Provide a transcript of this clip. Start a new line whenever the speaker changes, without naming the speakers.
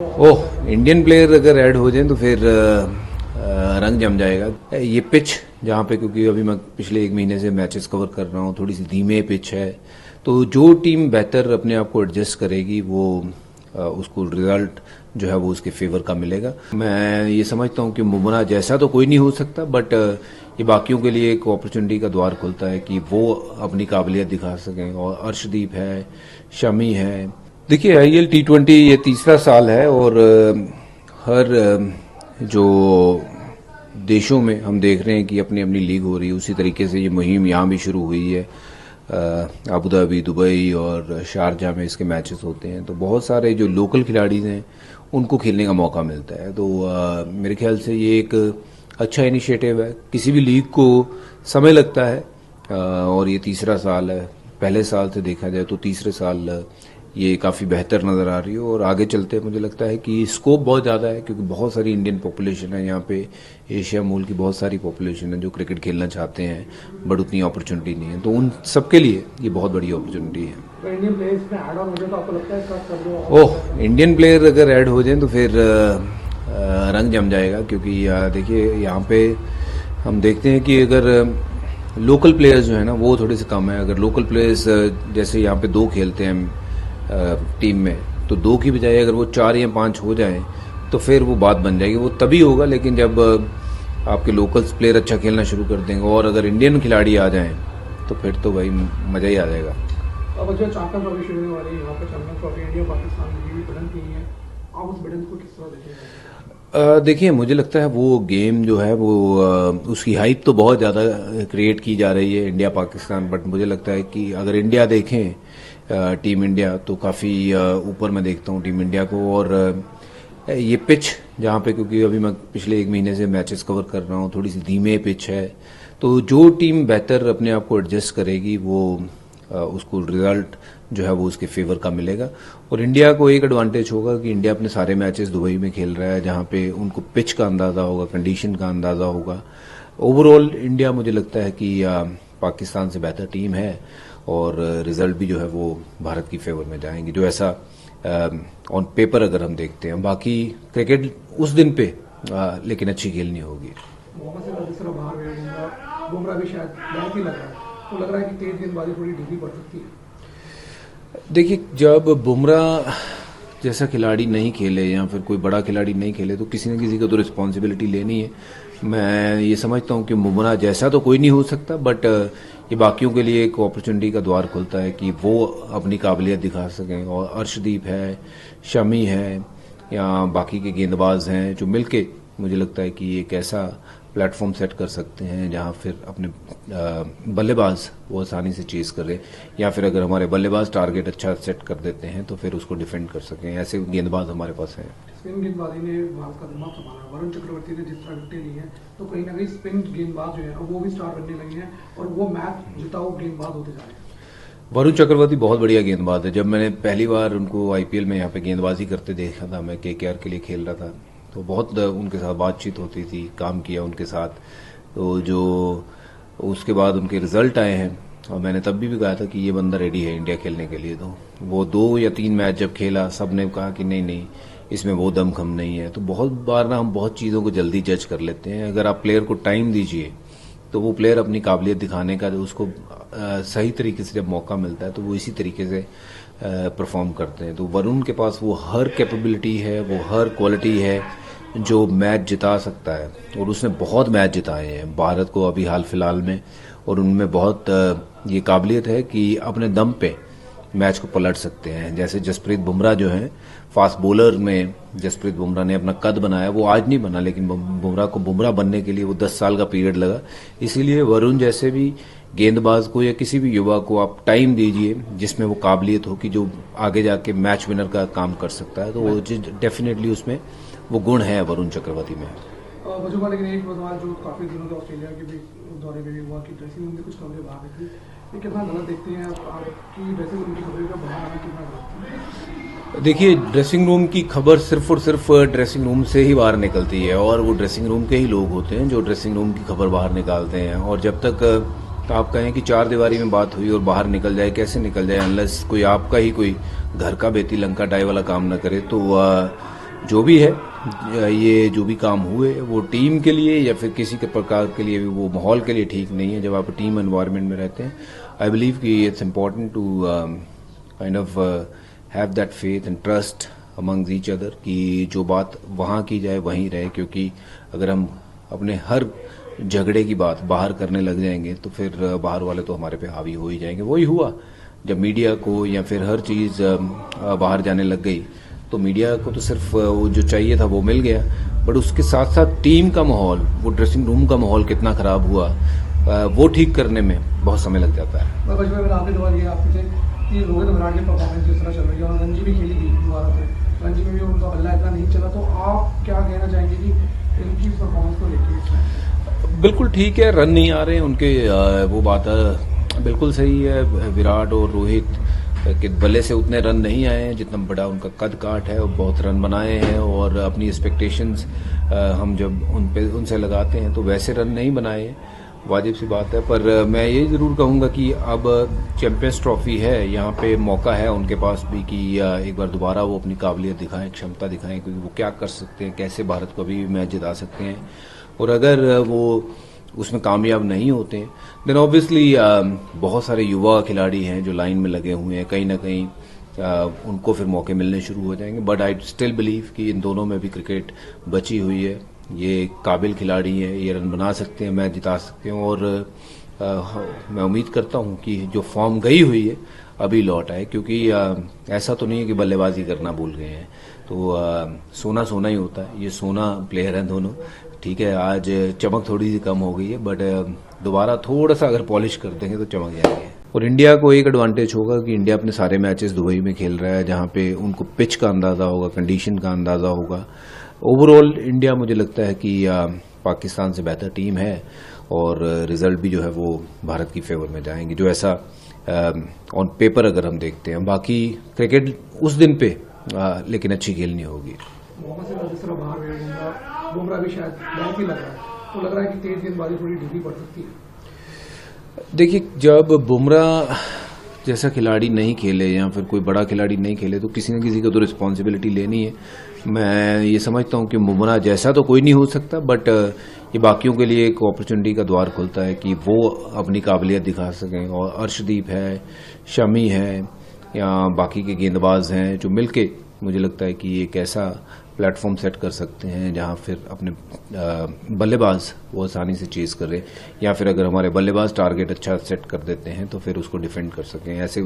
ओह, Indian player अगर add हो जाए तो फिर रंग जम जाएगा। ये पिच जहाँ पे, क्योंकि अभी मैं पिछले एक महीने से मैचेस कवर कर रहा हूँ, थोड़ी सी धीमे पिच है, तो जो टीम बेहतर अपने आप को एडजस्ट करेगी वो उसको रिजल्ट जो है वो उसके फेवर का मिलेगा। मैं ये समझता हूँ कि बुमराह जैसा तो कोई नहीं हो सकता, बट ये बाकियों के लिए एक अपॉर्चुनिटी का द्वार खुलता है कि वो अपनी काबिलियत दिखा सकें। और अर्शदीप है, शमी है। देखिए, आईएल T20 ये तीसरा साल है और हर जो देशों में हम देख रहे हैं कि अपनी अपनी लीग हो रही है, उसी तरीके से ये मुहिम यहाँ भी शुरू हुई है। अबू धाबी, दुबई और शारजा में इसके मैचेस होते हैं, तो बहुत सारे जो लोकल खिलाड़ी हैं उनको खेलने का मौका मिलता है। तो मेरे ख्याल से ये एक अच्छा इनिशिएटिव है। किसी भी लीग को समय लगता है और ये तीसरा साल है। पहले साल से देखा जाए तो तीसरे साल ये काफ़ी बेहतर नज़र आ रही है और आगे चलते मुझे लगता है कि स्कोप बहुत ज़्यादा है, क्योंकि बहुत सारी इंडियन पॉपुलेशन है यहाँ पे। एशिया मूल की बहुत सारी पॉपुलेशन है जो क्रिकेट खेलना चाहते हैं, बट उतनी अपॉर्चुनिटी नहीं है, तो उन सबके लिए ये बहुत बड़ी अपॉर्चुनिटी है।
तो इंडियन प्लेयर्स में ऐड ऑन हो जाए तो आपको लगता है इसका कर
ओह, इंडियन प्लेयर अगर ऐड हो जाए तो फिर रंग जम जाएगा, क्योंकि देखिए यहाँ पे हम देखते हैं कि अगर लोकल प्लेयर्स जो है ना वो थोड़े से कम है। अगर लोकल प्लेयर्स जैसे यहाँ पे 2 खेलते हैं टीम में, तो 2 की बजाय अगर वो 4 या 5 हो जाए तो फिर वो बात बन जाएगी। वो तभी होगा लेकिन जब आपके लोकल्स प्लेयर अच्छा खेलना शुरू कर देंगे, और अगर इंडियन खिलाड़ी आ जाएं तो फिर तो भाई मज़ा ही आ जाएगा।
अब जो चैंपियंस ट्रॉफी शुरू होने वाली है, यहाँ पर चैंपियंस ट्रॉफी इंडिया पाकिस्तान की भिड़ंत नहीं है, आप उस भिड़ंत को किस तरह देखेंगे?
देखिए, मुझे लगता है वो गेम जो है वो उसकी हाइप तो बहुत ज़्यादा क्रिएट की जा रही है इंडिया पाकिस्तान, बट मुझे लगता है कि अगर इंडिया देखें टीम इंडिया तो काफ़ी ऊपर मैं देखता हूँ टीम इंडिया को। और ये पिच जहाँ पे, क्योंकि अभी मैं पिछले एक महीने से मैचेस कवर कर रहा हूँ, थोड़ी सी धीमे पिच है, तो जो टीम बेहतर अपने आप को एडजस्ट करेगी वो उसको रिजल्ट जो है वो उसके फेवर का मिलेगा। और इंडिया को एक एडवांटेज होगा कि इंडिया अपने सारे मैचेस दुबई में खेल रहा है, जहाँ पे उनको पिच का अंदाज़ा होगा, कंडीशन का अंदाज़ा होगा। ओवरऑल इंडिया मुझे लगता है कि पाकिस्तान से बेहतर टीम है और रिजल्ट भी जो है वो भारत की फेवर में जाएंगे, जो ऐसा ऑन पेपर अगर हम देखते हैं। बाकी क्रिकेट उस दिन पे लेकिन अच्छी खेलनी होगी।
मोहम्मद सिराज जिस तरह बाहर गए, बुमराह भी शायद बैक ही लग रहा है, तो लग रहा है कि तेज गेंदबाजी थोड़ी ढीली पड़ सकती है।
देखिए, जब बुमराह जैसा खिलाड़ी नहीं खेले या फिर कोई बड़ा खिलाड़ी नहीं खेले तो किसी न किसी को तो रिस्पॉन्सिबिलिटी लेनी है। मैं ये समझता हूँ कि बुमराह जैसा तो कोई नहीं हो सकता, बट ये बाकियों के लिए एक अपॉर्चुनिटी का द्वार खुलता है कि वो अपनी काबिलियत दिखा सकें। और अर्शदीप है, शमी है, या बाकी के गेंदबाज हैं जो मिलके मुझे लगता है कि एक ऐसा प्लेटफॉर्म सेट कर सकते हैं जहां फिर अपने बल्लेबाज वो आसानी से चेज करें, या फिर अगर हमारे बल्लेबाज टारगेट अच्छा सेट कर देते हैं तो फिर उसको डिफेंड कर सकें। ऐसे गेंदबाज हमारे पास हैं।
स्पिन गेंदबाजी ने भारत का दिमाग संभाला। वरुण चक्रवर्ती ने जिस तरह विकेटें ली हैं, तो कहीं ना कहीं स्पिन गेंदबाज जो है वो भी स्टार बनने लगे हैं और वो मैच जिताऊ गेंदबाज होते जा रहे हैं।
वरुण चक्रवर्ती बहुत बढ़िया गेंदबाज है। जब मैंने पहली बार उनको आईपीएल में यहाँ पे गेंदबाजी करते देखा था, मैं केकेआर के लिए खेल रहा था, तो बहुत उनके साथ बातचीत होती थी, काम किया उनके साथ। तो जो उसके बाद उनके रिजल्ट आए हैं, और मैंने तब भी कहा था कि ये बंदा रेडी है इंडिया खेलने के लिए। तो वो 2 या 3 मैच जब खेला, सब ने कहा कि नहीं नहीं, इसमें वो दमखम नहीं है। तो बहुत बार ना हम बहुत चीज़ों को जल्दी जज कर लेते हैं। अगर आप प्लेयर को टाइम दीजिए तो वो प्लेयर अपनी काबिलियत दिखाने का जो उसको सही तरीके से जब मौका मिलता है तो वो इसी तरीके से परफॉर्म करते हैं। तो वरुण के पास वो हर कैपेबिलिटी है, वो हर क्वालिटी है जो मैच जिता सकता है, और उसने बहुत मैच जिताए हैं भारत को अभी हाल फिलहाल में। और उनमें बहुत ये काबिलियत है कि अपने दम पे मैच को पलट सकते हैं। जैसे जसप्रीत बुमराह जो हैं, फास्ट बॉलर में जसप्रीत बुमराह ने अपना कद बनाया, वो आज नहीं बना, लेकिन बुमराह को बुमराह बनने के लिए वो 10 साल का पीरियड लगा। इसीलिए वरुण जैसे भी गेंदबाज को या किसी भी युवा को आप टाइम दीजिए जिसमें वो काबिलियत हो कि जो आगे जाके मैच विनर का काम कर सकता है, तो वो डेफिनेटली उसमें वो गुण है वरुण चक्रवर्ती में।
वजूबा, लेकिन एक सवाल जो काफी दिनों से ऑस्ट्रेलिया के भी दौरे में भी हुआ कि ड्रेसिंग रूम में कुछ खबरें बाहर निकली, ये कितना गलत देखते हैं आपकी ड्रेसिंग रूम की खबरें का बाहर आना कितना गलत?
देखिए, ड्रेसिंग रूम की खबर सिर्फ और सिर्फ ड्रेसिंग रूम से ही बाहर निकलती है, और वो ड्रेसिंग रूम के ही लोग होते हैं जो ड्रेसिंग रूम की खबर बाहर निकालते हैं। और जब तक आप कहें कि 4 दीवारी में बात हुई और बाहर निकल जाए, कैसे निकल जाए, अनलेस कोई आपका ही कोई घर का बेती लंका डाई वाला काम ना करे, तो जो भी है, ये जो भी काम हुए वो टीम के लिए या फिर किसी के प्रकार के लिए भी वो माहौल के लिए ठीक नहीं है। जब आप टीम एनवायरनमेंट में रहते हैं, आई बिलीव कि it's important to kind of have that faith and trust amongst each other कि जो बात वहाँ की जाए वहीं रहे, क्योंकि अगर हम अपने हर झगड़े की बात बाहर करने लग जाएंगे तो फिर बाहर वाले तो हमारे पे हावी हो ही जाएंगे। वही हुआ जब मीडिया को या फिर हर चीज़ बाहर जाने लग गई, तो मीडिया को तो सिर्फ वो जो चाहिए था वो मिल गया, बट उसके साथ साथ टीम का माहौल, वो ड्रेसिंग रूम का माहौल कितना खराब हुआ, वो ठीक करने में बहुत समय लग जाता है।
बस में आपने सवाल ये आपसे कि रोहित विराट की परफॉर्मेंस जिस तरह चल रही है और रणजी भी खेली थी दोबारा से, रणजी में भी उनका बल्ला इतना नहीं चला, तो आप क्या कहना चाहेंगे कि इनकी परफॉर्मेंस को लेकर?
बिल्कुल ठीक है, रन नहीं आ रहे हैं उनके, वो बात बिल्कुल सही है। विराट और रोहित के बल्ले से उतने रन नहीं आए हैं जितना बड़ा उनका कद काठ है, और बहुत रन बनाए हैं और अपनी एक्सपेक्टेशंस हम जब उनसे लगाते हैं तो वैसे रन नहीं बनाए हैं, वाजिब सी बात है। पर मैं ये ज़रूर कहूँगा कि अब चैंपियंस ट्रॉफी है, यहाँ पे मौका है उनके पास भी कि एक बार दोबारा वो अपनी काबिलियत दिखाएं, क्षमता दिखाएं, क्योंकि वो क्या कर सकते हैं, कैसे भारत को भी मैच जिता सकते हैं। और अगर वो उसमें कामयाब नहीं होते देन ऑब्वियसली बहुत सारे युवा खिलाड़ी हैं जो लाइन में लगे हुए हैं, कहीं ना कहीं उनको फिर मौके मिलने शुरू हो जाएंगे। बट आई स्टिल बिलीव कि इन दोनों में भी क्रिकेट बची हुई है, ये काबिल खिलाड़ी हैं, ये रन बना सकते हैं, मैच जिता सकते हैं। और मैं उम्मीद करता हूं कि जो फॉर्म गई हुई है अभी लौट आए, क्योंकि ऐसा तो नहीं है कि बल्लेबाजी करना भूल गए हैं। तो सोना सोना ही होता है, ये सोना प्लेयर हैं दोनों। ठीक है, आज चमक थोड़ी सी कम हो गई है, बट दोबारा थोड़ा सा अगर पॉलिश कर देंगे तो चमक जाएंगे। और इंडिया को एक एडवांटेज होगा कि इंडिया अपने सारे मैचेस दुबई में खेल रहा है, जहां पे उनको पिच का अंदाजा होगा, कंडीशन का अंदाजा होगा। ओवरऑल इंडिया मुझे लगता है कि पाकिस्तान से बेहतर टीम है और रिजल्ट भी जो है वो भारत की फेवर में जाएंगे, जो ऐसा ऑन पेपर अगर हम देखते हैं। बाकी क्रिकेट उस दिन पे लेकिन अच्छी खेलनी होगी।
बुमराह भी शायद बहुत ही लग रहा है, तो लग रहा है कि तेज गेंदबाजी थोड़ी ढीली पड़ सकती है।
देखिए, जब बुमराह जैसा खिलाड़ी नहीं खेले या फिर कोई बड़ा खिलाड़ी नहीं खेले तो किसी न किसी को तो रिस्पॉन्सिबिलिटी लेनी है। मैं ये समझता हूं कि बुमराह जैसा तो कोई नहीं हो सकता, बट ये बाकियों के लिए एक अपॉर्चुनिटी का द्वार खुलता है कि वो अपनी काबिलियत दिखा सकें। और अर्शदीप है, शमी है या बाकी के गेंदबाज हैं जो मिलके मुझे लगता है कि एक ऐसा प्लेटफॉर्म सेट कर सकते हैं जहां फिर अपने बल्लेबाज वो आसानी से चेज करें, या फिर अगर हमारे बल्लेबाज टारगेट अच्छा सेट कर देते हैं तो फिर उसको डिफेंड कर सकें। ऐसे